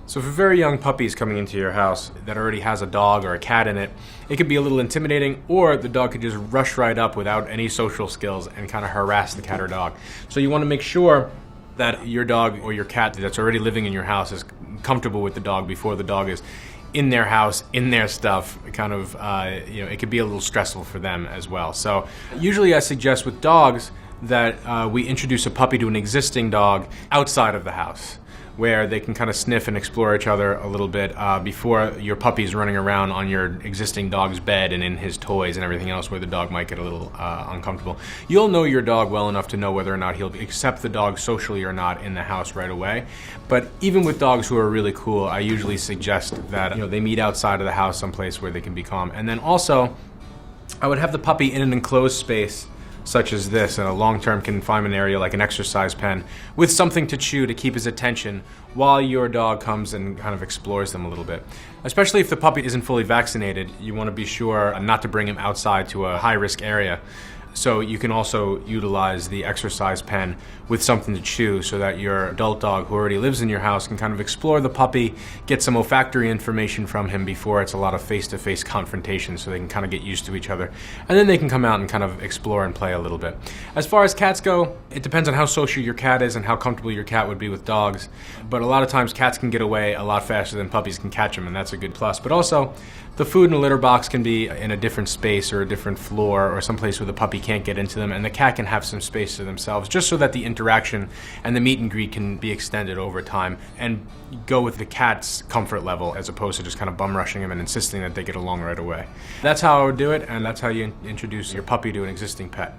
So if a very young puppy is coming into your house that already has a dog or a cat in it, it could be a little intimidating, or the dog could just rush right up without any social skills and kind of harass the cat or dog. So you want to make sure that your dog or your cat that's already living in your house is comfortable with the dog before the dog is in their house, in their stuff, kind of, it could be a little stressful for them as well. So usually I suggest with dogs that we introduce a puppy to an existing dog outside of the house, where they can kind of sniff and explore each other a little bit before your puppy's running around on your existing dog's bed and in his toys and everything else, where the dog might get a little uncomfortable. You'll know your dog well enough to know whether or not he'll accept the dog socially or not in the house right away. But even with dogs who are really cool, I usually suggest that they meet outside of the house someplace where they can be calm. And then also, I would have the puppy in an enclosed space such as this, in a long-term confinement area like an exercise pen, with something to chew to keep his attention while your dog comes and kind of explores them a little bit. Especially if the puppy isn't fully vaccinated, you want to be sure not to bring him outside to a high-risk area. So you can also utilize the exercise pen with something to chew so that your adult dog who already lives in your house can kind of explore the puppy, get some olfactory information from him before it's a lot of face-to-face confrontation, so they can kind of get used to each other. And then they can come out and kind of explore and play a little bit. As far as cats go, it depends on how social your cat is and how comfortable your cat would be with dogs. But a lot of times cats can get away a lot faster than puppies can catch them, and that's a good plus. But also, the food in the litter box can be in a different space or a different floor or someplace where the puppy can't get into them, and the cat can have some space to themselves, just so that the interaction and the meet and greet can be extended over time and go with the cat's comfort level as opposed to just kind of bum rushing them and insisting that they get along right away. That's how I would do it, and that's how you introduce your puppy to an existing pet.